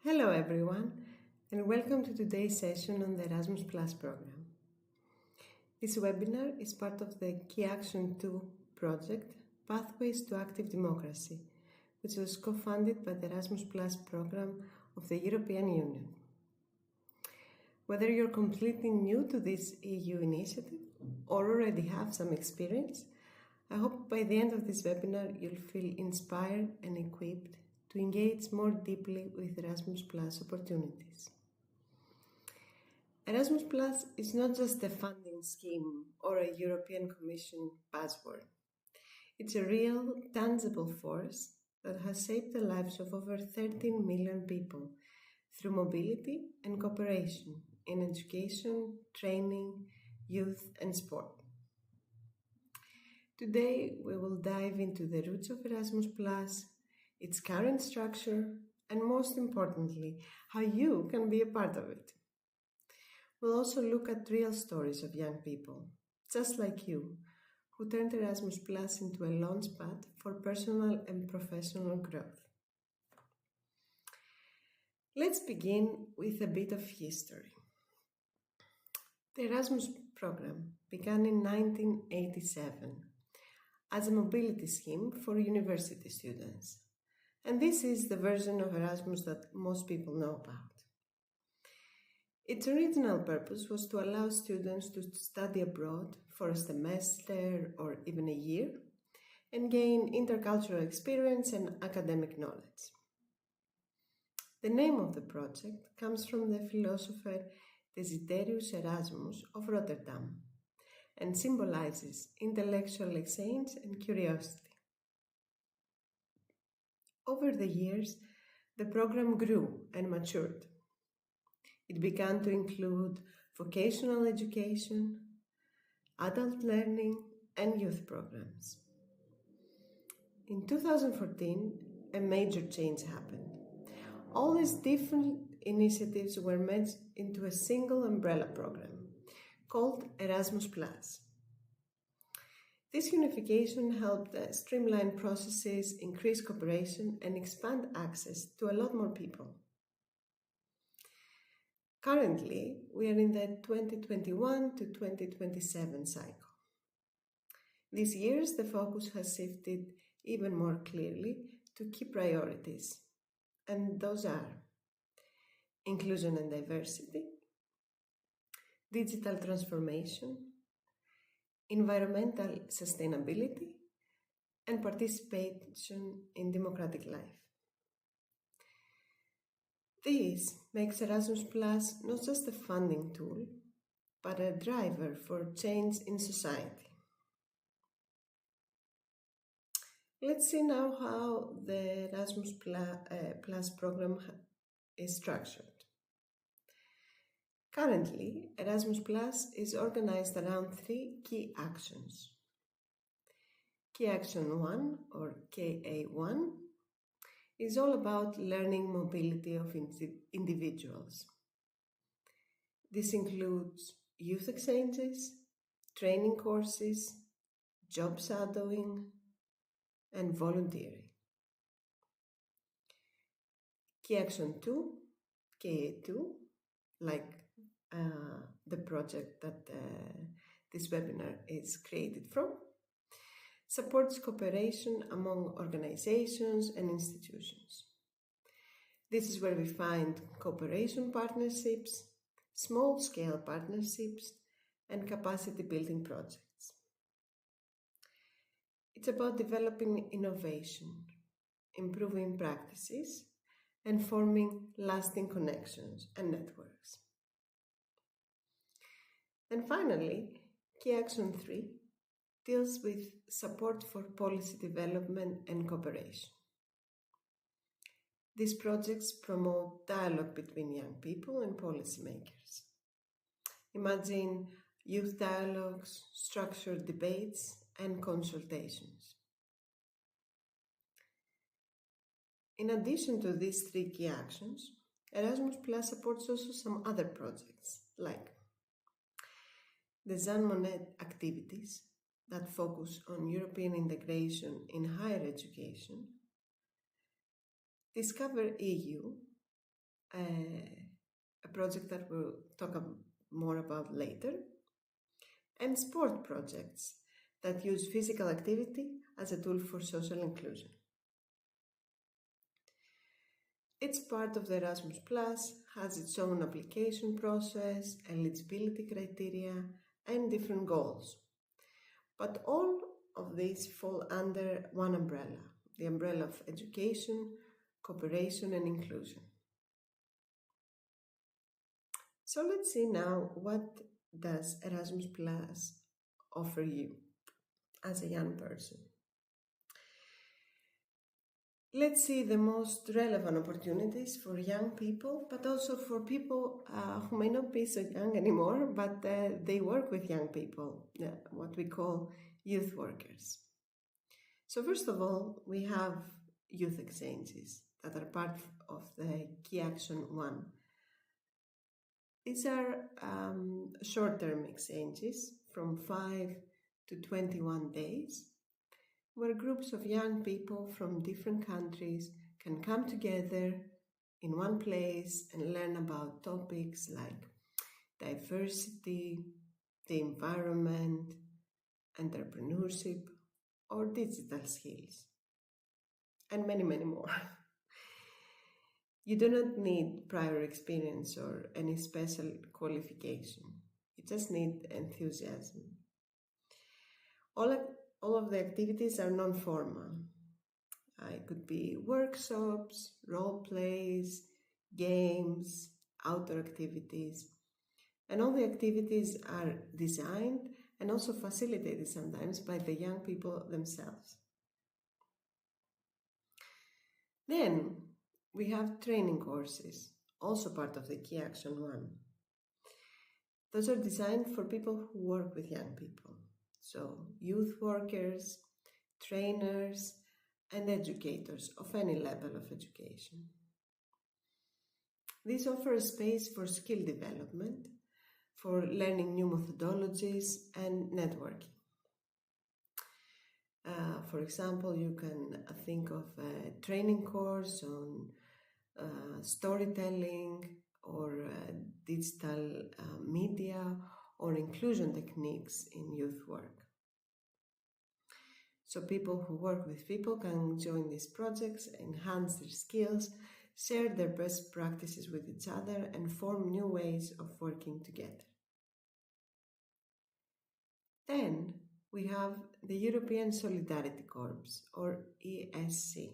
Hello everyone and welcome to today's session on the Erasmus Plus program. This webinar is part of the Key Action 2 project, Pathways to Active Democracy, which was co-funded by the Erasmus Plus program of the European Union. Whether you're completely new to this EU initiative or already have some experience, I hope by the end of this webinar you'll feel inspired and equipped to engage more deeply with Erasmus Plus opportunities. Erasmus Plus is not just a funding scheme or a European Commission buzzword. It's a real, tangible force that has shaped the lives of over 13 million people through mobility and cooperation in education, training, youth, and sport. Today, we will dive into the roots of Erasmus Plus, its current structure, and most importantly, how you can be a part of it. We'll also look at real stories of young people, just like you, who turned Erasmus Plus into a launchpad for personal and professional growth. Let's begin with a bit of history. The Erasmus program began in 1987 as a mobility scheme for university students. And this is the version of Erasmus that most people know about. Its original purpose was to allow students to study abroad for a semester or even a year and gain intercultural experience and academic knowledge. The name of the project comes from the philosopher Desiderius Erasmus of Rotterdam and symbolizes intellectual exchange and curiosity. Over the years, the program grew and matured. It began to include vocational education, adult learning, and youth programs. In 2014, a major change happened. All these different initiatives were merged into a single umbrella program called Erasmus+. This unification helped streamline processes, increase cooperation, and expand access to a lot more people. Currently, we are in the 2021 to 2027 cycle. These years, the focus has shifted even more clearly to key priorities, and those are inclusion and diversity, digital transformation, environmental sustainability, and participation in democratic life. This makes Erasmus Plus not just a funding tool, but a driver for change in society. Let's see now how the Erasmus Plus program is structured. Currently, Erasmus Plus is organized around three key actions. Key Action 1, or KA1, is all about learning mobility of individuals. This includes youth exchanges, training courses, job shadowing, and volunteering. Key Action 2, KA2, like the project that this webinar is created from, supports cooperation among organizations and institutions. This is where we find cooperation partnerships, small-scale partnerships, and capacity-building projects. It's about developing innovation, improving practices, and forming lasting connections and networks. And finally, Key Action 3 deals with support for policy development and cooperation. These projects promote dialogue between young people and policymakers. Imagine youth dialogues, structured debates, and consultations. In addition to these three key actions, Erasmus Plus supports also some other projects like the Jean Monnet activities that focus on European integration in higher education, Discover EU, a project that we'll talk more about later, and sport projects that use physical activity as a tool for social inclusion. Each part of the Erasmus Plus has its own application process, eligibility criteria, and different goals. But all of these fall under one umbrella, the umbrella of education, cooperation, and inclusion. So let's see now, what does Erasmus Plus offer you as a young person? Let's see the most relevant opportunities for young people, but also for people who may not be so young anymore, but they work with young people, what we call youth workers. So first of all, we have youth exchanges that are part of the Key Action 1. These are short-term exchanges from 5 to 21 days, where groups of young people from different countries can come together in one place and learn about topics like diversity, the environment, entrepreneurship, or digital skills, and many, many more. You do not need prior experience or any special qualification. You just need enthusiasm. All of the activities are non-formal. It could be workshops, role plays, games, outdoor activities. And all the activities are designed and also facilitated sometimes by the young people themselves. Then we have training courses, also part of the Key Action 1. Those are designed for people who work with young people. So youth workers, trainers, and educators of any level of education. These offer a space for skill development, for learning new methodologies and networking. For example, you can think of a training course on storytelling or digital media or inclusion techniques in youth work. So people who work with people can join these projects, enhance their skills, share their best practices with each other, and form new ways of working together. Then we have the European Solidarity Corps, or ESC.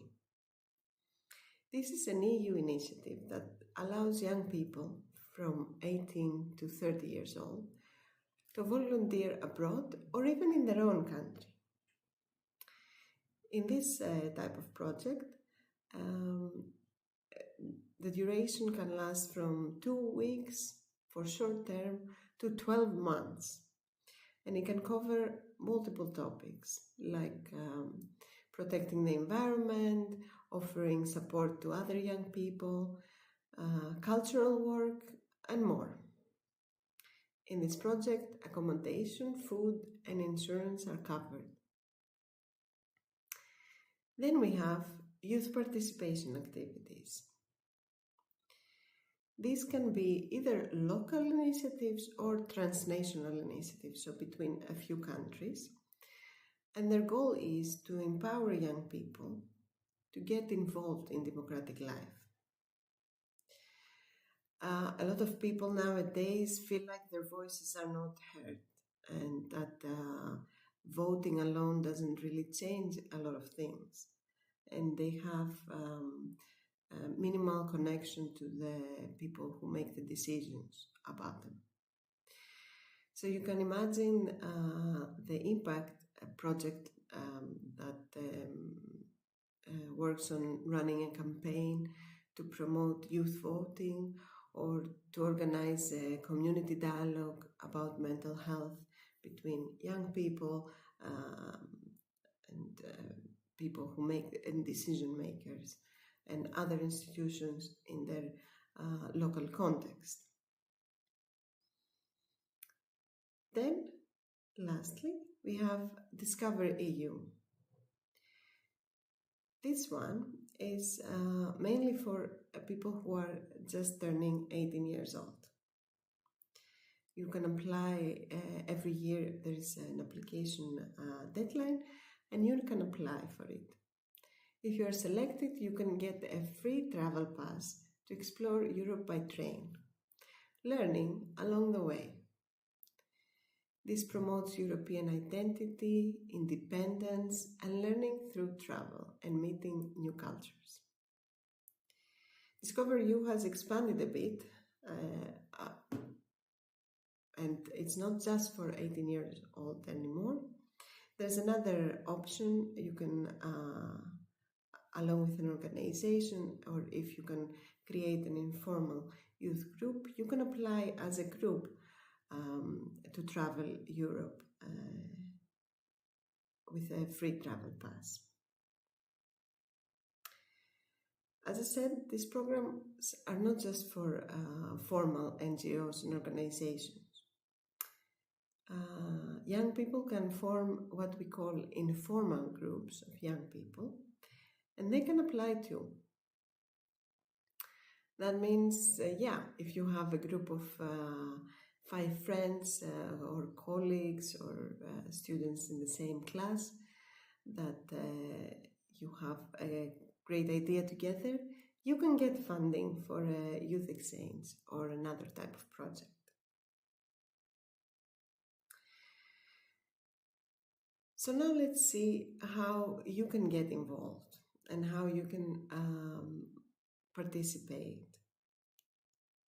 This is an EU initiative that allows young people from 18 to 30 years old to volunteer abroad or even in their own country. In this type of project, the duration can last from 2 weeks for short term to 12 months. And it can cover multiple topics like protecting the environment, offering support to other young people, cultural work, and more. In this project, accommodation, food, and insurance are covered. Then we have youth participation activities. These can be either local initiatives or transnational initiatives, so between a few countries. And their goal is to empower young people to get involved in democratic life. A lot of people nowadays feel like their voices are not heard and that voting alone doesn't really change a lot of things. And they have minimal connection to the people who make the decisions about them. So you can imagine the impact a project that works on running a campaign to promote youth voting or to organize a community dialogue about mental health between young people and people who make decision makers and other institutions in their local context. Then, lastly, we have Discover EU. This one is mainly for people who are just turning 18 years old. You can apply every year. There is an application deadline, and you can apply for it. If you are selected, you can get a free travel pass to explore Europe by train, learning along the way. This promotes European identity, independence, and learning through travel and meeting new cultures. Discover You has expanded a bit, and it's not just for 18 years old anymore. There's another option. You can, along with an organization, or if you can create an informal youth group, you can apply as a group to travel Europe with a free travel pass. As I said, these programs are not just for formal NGOs and organizations. Young people can form what we call informal groups of young people, and they can apply too. That means, if you have a group of 5 friends or colleagues or students in the same class that you have a great idea together, you can get funding for a youth exchange or another type of project. So now let's see how you can get involved and how you can participate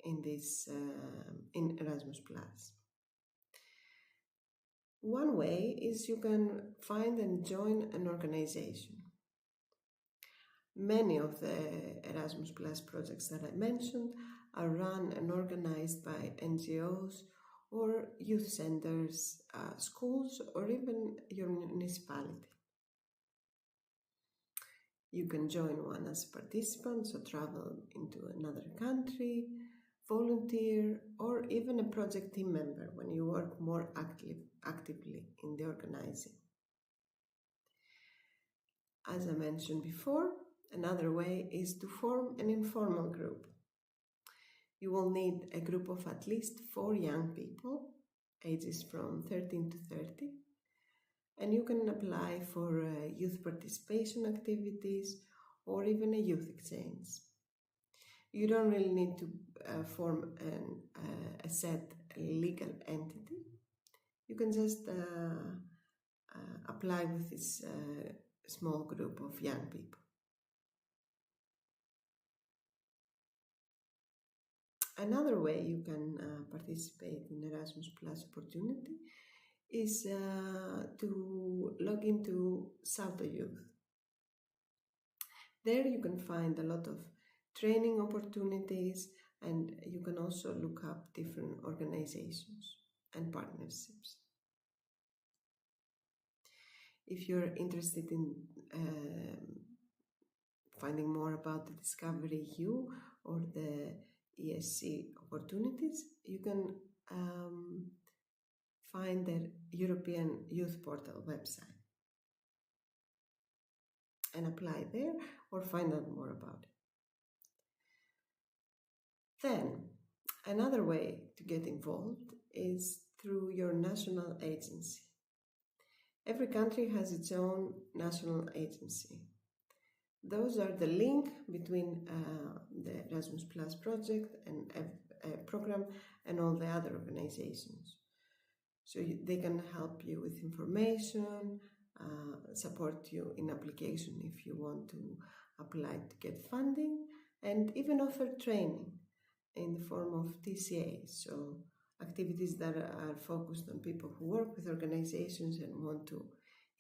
in this in Erasmus+. One way is you can find and join an organization. Many of the Erasmus+ projects that I mentioned are run and organized by NGOs or youth centers, schools, or even your municipality. You can join one as a participant, so travel into another country, volunteer, or even a project team member when you work more actively in the organizing. As I mentioned before, another way is to form an informal group. You will need a group of at least 4 young people, ages from 13 to 30, and you can apply for youth participation activities or even a youth exchange. You don't really need to form a set legal entity. You can just apply with this small group of young people. Another way you can participate in Erasmus+ opportunity is to log into Salto Youth. There you can find a lot of training opportunities, and you can also look up different organizations and partnerships. If you're interested in finding more about the Discovery EU or the ESC opportunities, you can find the European Youth Portal website and apply there or find out more about it. Then, another way to get involved is through your national agency. Every country has its own national agency. Those are the link between the Erasmus+ project and a program and all the other organizations. So they can help you with information, support you in application if you want to apply to get funding, and even offer training in the form of TCA, so activities that are focused on people who work with organizations and want to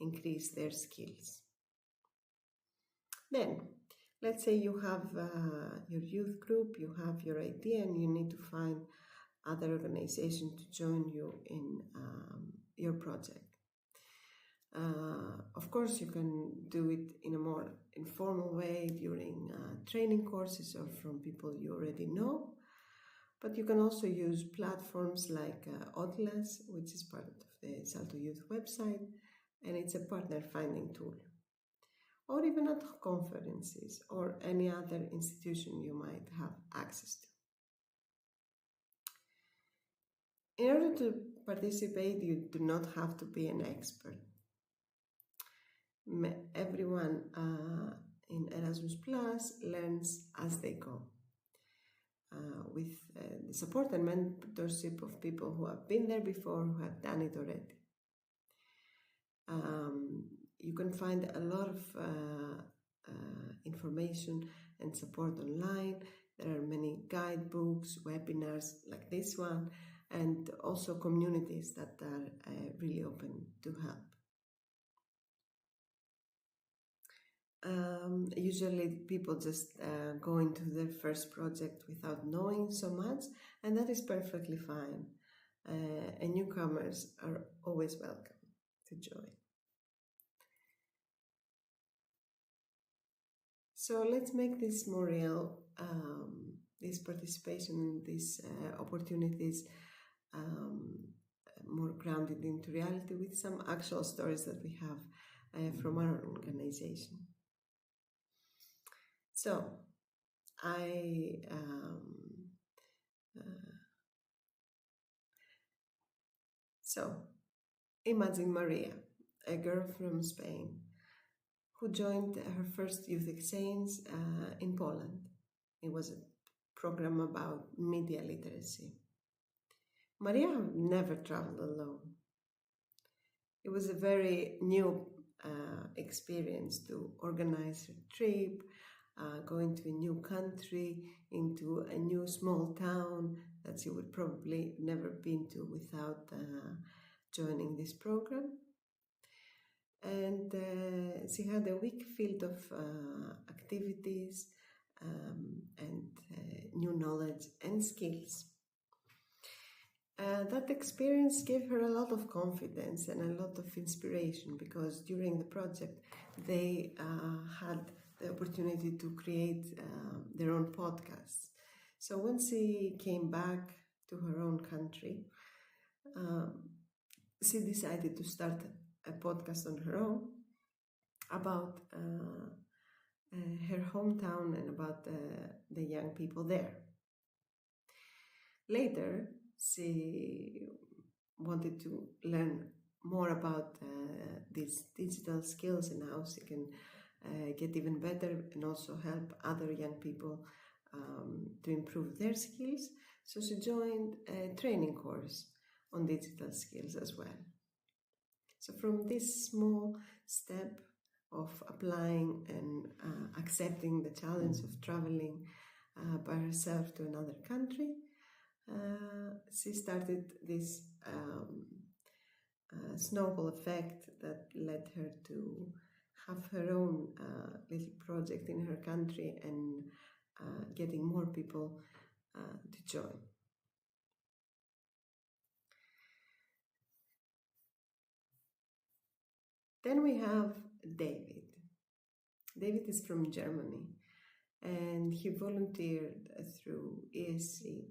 increase their skills. Then, let's say you have your youth group, you have your idea, and you need to find other organizations to join you in your project. Of course, you can do it in a more informal way during training courses or from people you already know, but you can also use platforms like Odlas, which is part of the Salto Youth website, and it's a partner finding tool. or even at conferences or any other institution you might have access to. In order to participate, you do not have to be an expert. Everyone in Erasmus Plus learns as they go, with the support and mentorship of people who have been there before, who have done it already. You can find a lot of information and support online. There are many guidebooks, webinars like this one, and also communities that are really open to help. Usually people just go into their first project without knowing so much, and that is perfectly fine. And newcomers are always welcome to join. So let's make this more real, this participation, these opportunities more grounded into reality with some actual stories that we have from our organization. So, imagine Maria, a girl from Spain, who joined her first youth exchange in Poland. It was a program about media literacy. Maria had never traveled alone. It was a very new experience to organize a trip, going to a new country, into a new small town that she would probably never been to without joining this program. And she had a week filled of activities and new knowledge and skills. That experience gave her a lot of confidence and a lot of inspiration, because during the project they had the opportunity to create their own podcasts. So when she came back to her own country, she decided to start a podcast on her own about her hometown and about the young people there. Later, she wanted to learn more about these digital skills and how she can get even better and also help other young people to improve their skills. So she joined a training course on digital skills as well. So from this small step of applying and accepting the challenge of traveling by herself to another country, she started this snowball effect that led her to have her own little project in her country and getting more people to join. Then we have David. David is from Germany, and he volunteered through ESC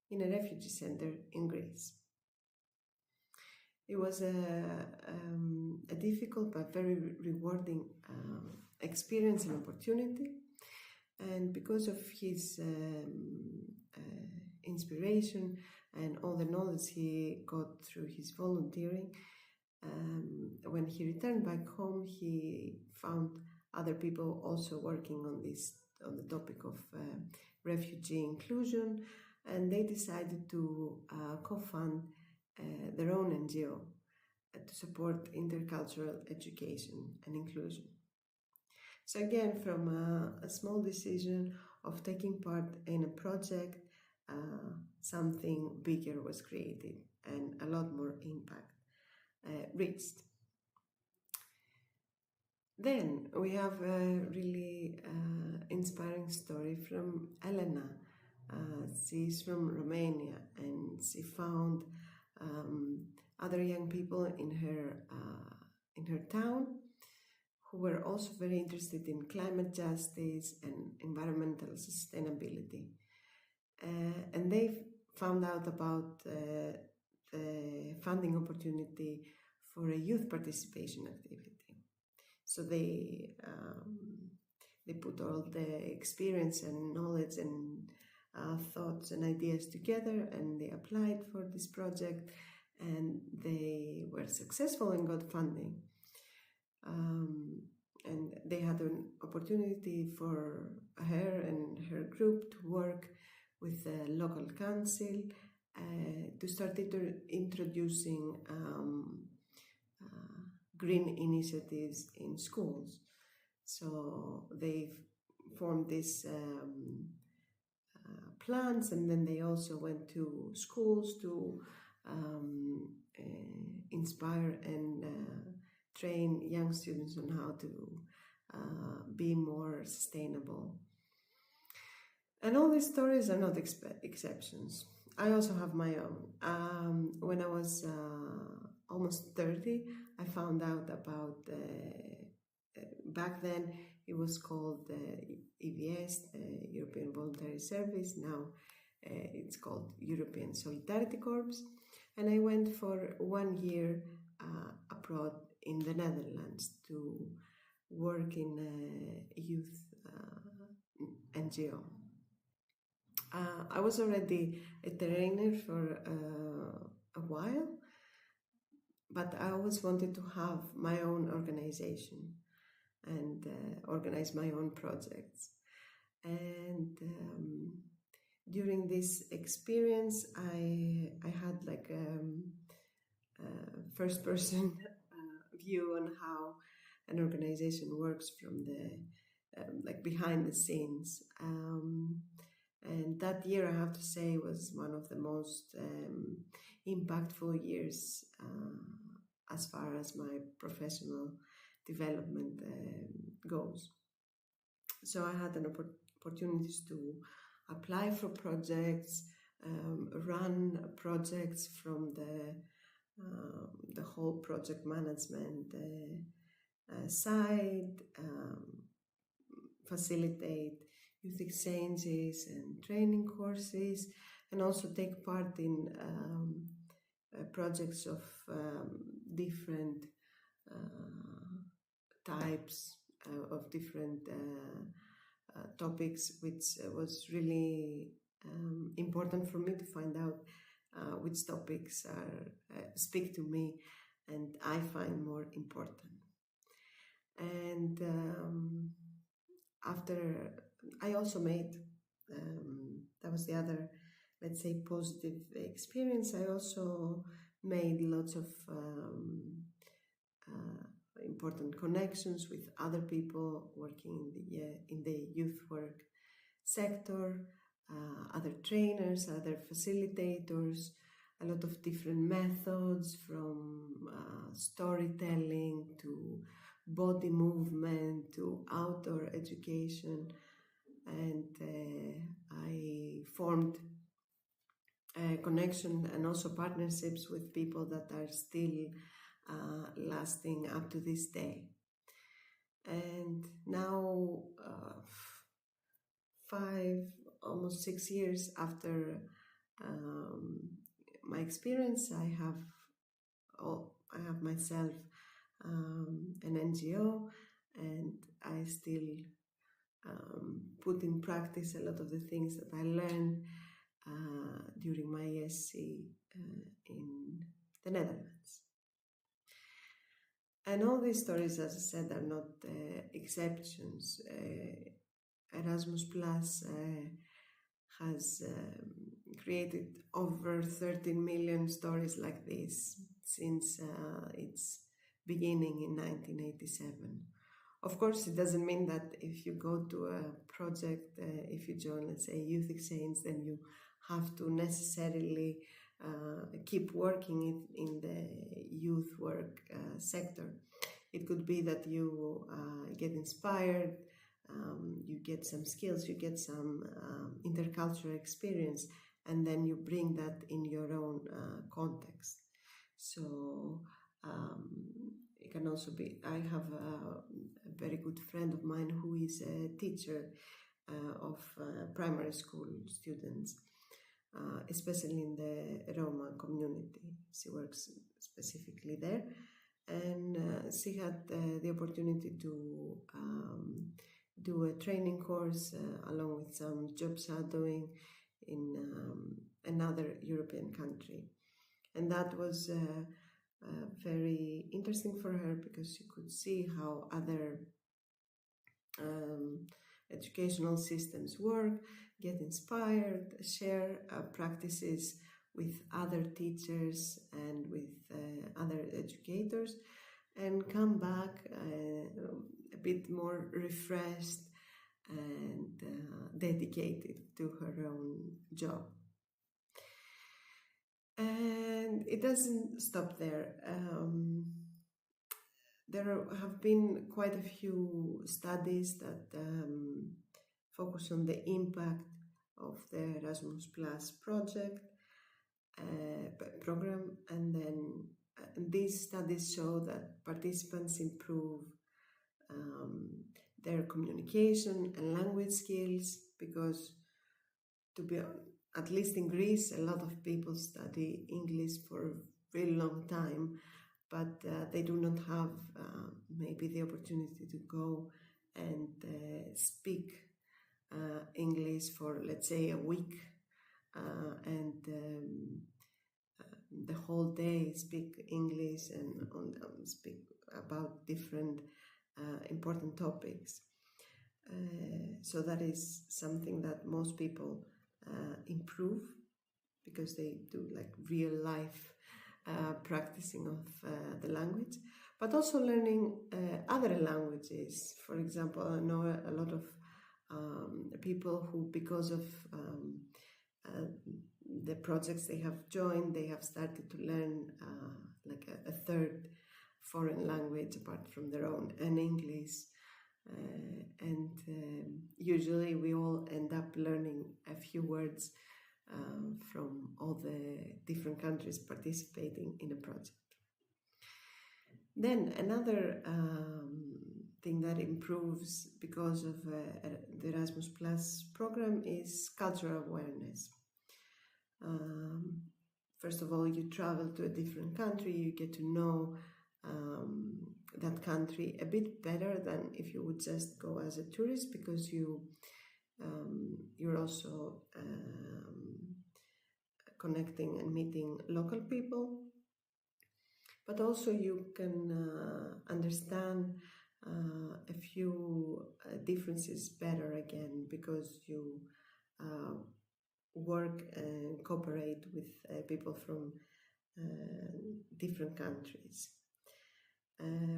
in a refugee center in Greece. It was a difficult but very rewarding experience and opportunity, and because of his inspiration and all the knowledge he got through his volunteering, when he returned back home, he found other people also working on the topic of refugee inclusion, and they decided to co-fund their own NGO to support intercultural education and inclusion. So again, from a small decision of taking part in a project, something bigger was created and a lot more impact reached. Then we have a really inspiring story from Elena. She's from Romania, and she found other young people in her town who were also very interested in climate justice and environmental sustainability. And they found out about the funding opportunity for a youth participation activity. So they put all the experience and knowledge and thoughts and ideas together, and they applied for this project, and they were successful and got funding. And they had an opportunity for her and her group to work with the local council to start introducing green initiatives in schools. So they formed these plans, and then they also went to schools to inspire and train young students on how to be more sustainable. And all these stories are not exceptions. I also have my own. When I was almost 30, I found out about back then it was called EVS, European Voluntary Service. Now it's called European Solidarity Corps. And I went for 1 year abroad in the Netherlands to work in a youth NGO. I was already a trainer for a while, but I always wanted to have my own organization and organize my own projects. And during this experience, I had like a first-person view on how an organization works from the like behind the scenes. And that year, I have to say, was one of the most impactful years as far as my professional development goes. So I had an opportunities to apply for projects, run projects from the whole project management side, facilitate youth exchanges and training courses, and also take part in projects of different types of different topics, which was really important for me to find out which topics speak to me and I find more important. And after I also made, that was the other, let's say, positive experience. I also made lots of important connections with other people working in the youth work sector, other trainers, other facilitators, a lot of different methods, from storytelling to body movement to outdoor education. And I formed a connection and also partnerships with people that are still lasting up to this day. And now, almost 6 years after my experience, I have myself an NGO, and I still put in practice a lot of the things that I learned during my ESC in the Netherlands. And all these stories, as I said, are not exceptions. Erasmus Plus has created over 13 million stories like this since its beginning in 1987. Of course, it doesn't mean that if you go to a project, if you join, let's say, Youth Exchange, then you have to necessarily keep working in the youth work sector. It could be that you get inspired, you get some skills, you get some intercultural experience, and then you bring that in your own context. So it can also be, I have a very good friend of mine who is a teacher of primary school students, especially in the Roma community. She works specifically there, and she had the opportunity to do a training course along with some job shadowing in another European country. And that was very interesting for her because she could see how other educational systems work, get inspired, share practices with other teachers and with other educators, and come back a bit more refreshed and dedicated to her own job. And it doesn't stop there. There have been quite a few studies that focus on the impact of the Erasmus Plus program, and then these studies show that participants improve their communication and language skills, because at least in Greece, a lot of people study English for a very long time, but they do not have maybe the opportunity to go and speak English for, let's say, a week and the whole day speak English and speak about different important topics. So that is something that most people improve, because they do like real life practicing of the language, but also learning other languages. For example, I know a lot of people who, because of the projects they have joined, they have started to learn like a third foreign language apart from their own, and English. And usually we all end up learning a few words from all the different countries participating in a project. Then another thing that improves because of the Erasmus Plus program is cultural awareness. First of all, you travel to a different country, you get to know that country a bit better than if you would just go as a tourist, because you're also connecting and meeting local people, but also you can understand a few differences better again, because you work and cooperate with people from different countries.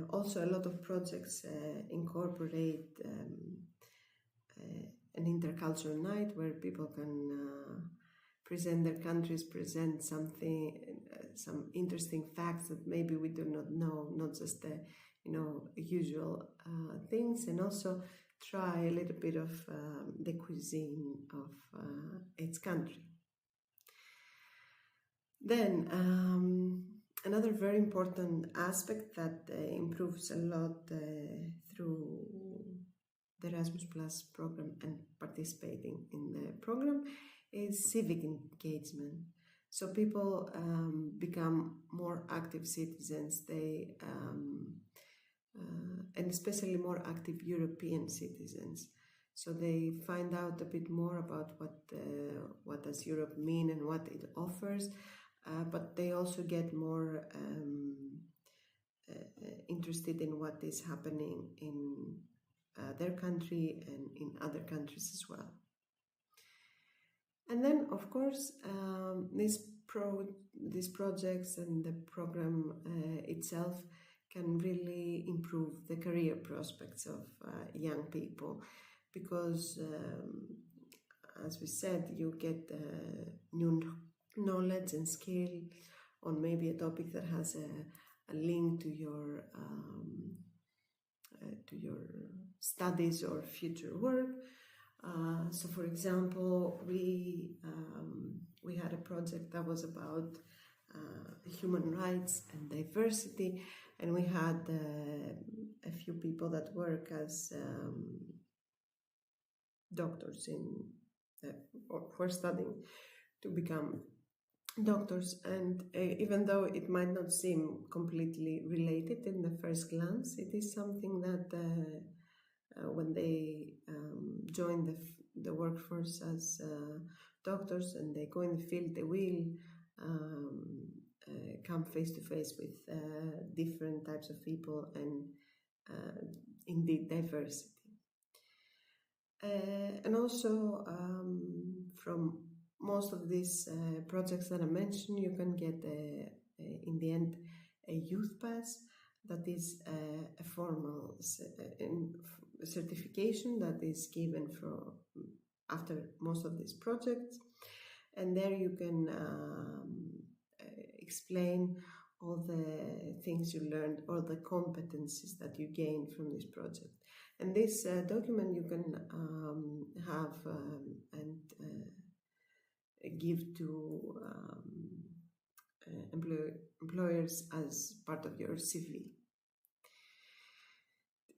Also, a lot of projects incorporate an intercultural night where people can present their countries, present something, some interesting facts that maybe we do not know, not just the usual things, and also try a little bit of the cuisine of its country. Then another very important aspect that improves a lot through the Erasmus Plus program and participating in the program is civic engagement. So people become more active citizens. They and especially more active European citizens. So they find out a bit more about what does Europe mean and what it offers, but they also get more interested in what is happening in their country and in other countries as well. And then, of course, these projects and the program itself can really improve the career prospects of young people, because, as we said, you get new knowledge and skill on maybe a topic that has a link to your studies or future work. So, for example, we had a project that was about human rights and diversity, and we had a few people that work as doctors or who are studying to become doctors, and even though it might not seem completely related in the first glance, it is something that when they join the workforce as doctors and they go in the field, they will um, come face to face with different types of people and indeed diversity. And also from most of these projects that I mentioned, you can get in the end a youth pass that is a formal certification that is given for after most of these projects, and there you can explain all the things you learned, all the competencies that you gained from this project. And this document you can have and give to employers as part of your CV.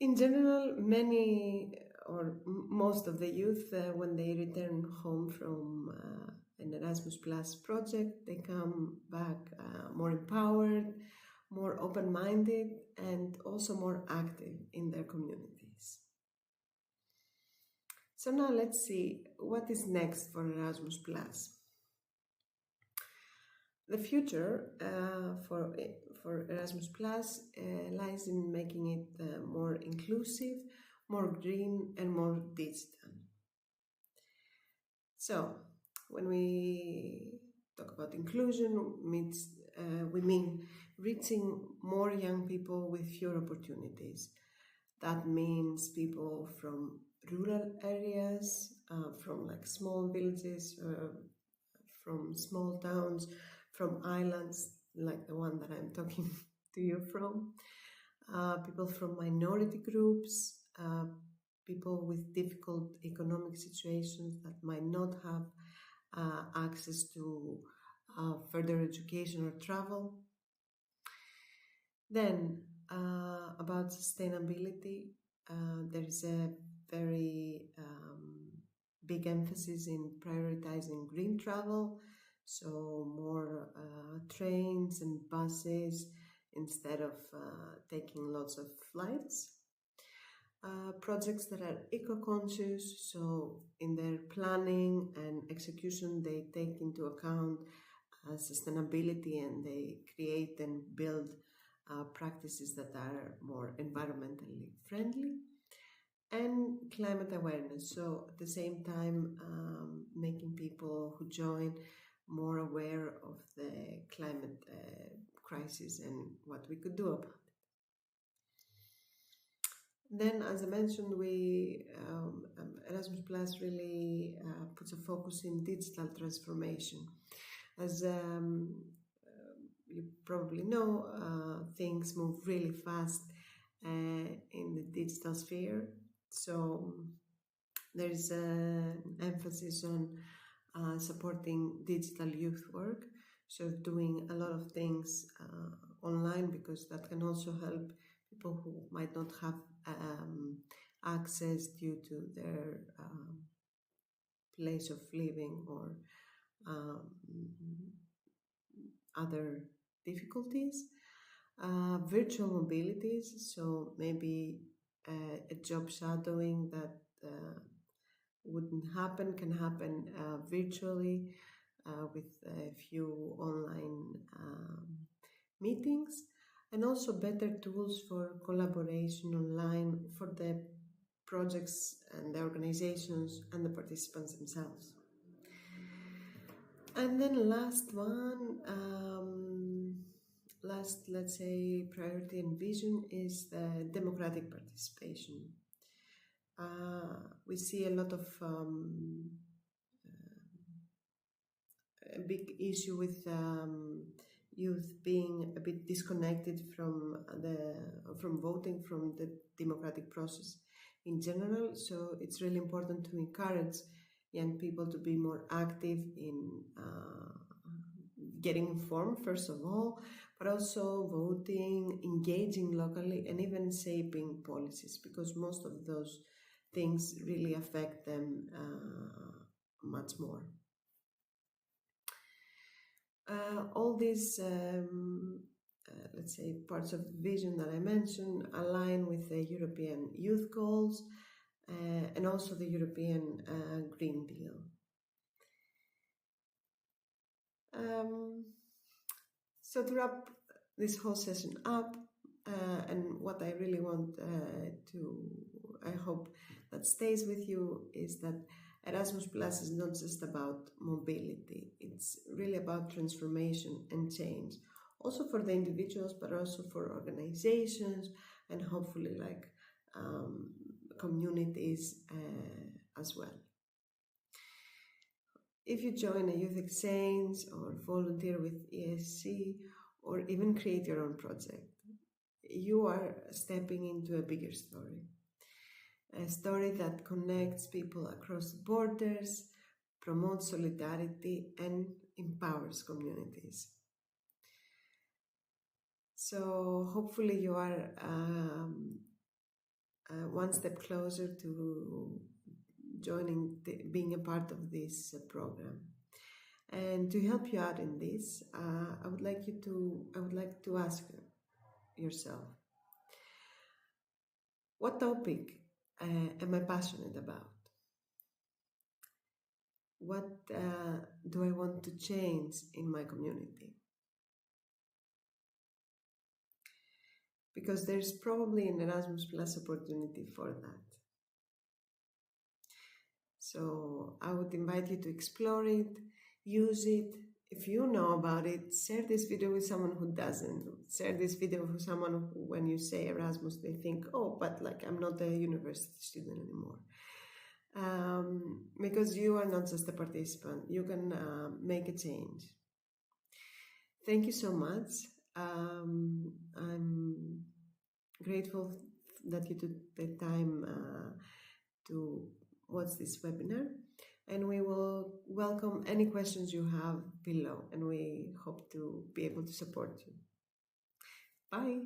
In general, many or most of the youth, when they return home from an Erasmus Plus project, they come back more empowered, more open-minded, and also more active in their communities. So now let's see what is next for Erasmus Plus. The future for Erasmus Plus lies in making it more inclusive, more green, and more digital. So, when we talk about inclusion, we mean reaching more young people with fewer opportunities. That means people from rural areas, from like small villages, from small towns, from islands like the one that I'm talking to you from, people from minority groups, people with difficult economic situations that might not have access to further education or travel. Then about sustainability, there is a very big emphasis in prioritizing green travel, so more trains and buses instead of taking lots of flights. Projects that are eco-conscious, so in their planning and execution they take into account sustainability and they create and build practices that are more environmentally friendly. And climate awareness, so at the same time making people who join more aware of the climate crisis and what we could do about it. Then, as I mentioned, Erasmus Plus really puts a focus in digital transformation. As you probably know, things move really fast in the digital sphere. So there is an emphasis on supporting digital youth work. So doing a lot of things online, because that can also help people who might not have access due to their place of living or other difficulties. Virtual mobilities, so maybe a job shadowing that wouldn't happen can happen virtually with a few online meetings, and also better tools for collaboration online for the projects and the organizations and the participants themselves. And then last one, let's say, priority and vision is the democratic participation. We see a lot of a big issue with youth being a bit disconnected from voting, from the democratic process in general. So it's really important to encourage young people to be more active in getting informed, first of all, but also voting, engaging locally, and even shaping policies, because most of those things really affect them much more. All these, let's say, parts of the vision that I mentioned align with the European Youth Goals and also the European Green Deal. So to wrap this whole session up, and what I really want I hope that stays with you is that Erasmus Plus is not just about mobility, it's really about transformation and change, also for the individuals, but also for organizations and hopefully like communities as well. If you join a youth exchange or volunteer with ESC or even create your own project, you are stepping into a bigger story. A story that connects people across borders, promotes solidarity, and empowers communities. So hopefully you are one step closer to being a part of this program. And to help you out in this, I would like to ask yourself, what topic am I passionate about? What do I want to change in my community? Because there's probably an Erasmus Plus opportunity for that. So I would invite you to explore it, use it. If you know about it, share this video with someone who doesn't. Share this video with someone who, when you say Erasmus, they think, oh, but like I'm not a university student anymore. Because you are not just a participant, you can make a change. Thank you so much. I'm grateful that you took the time to watch this webinar, and we will welcome any questions you have below, and we hope to be able to support you. Bye.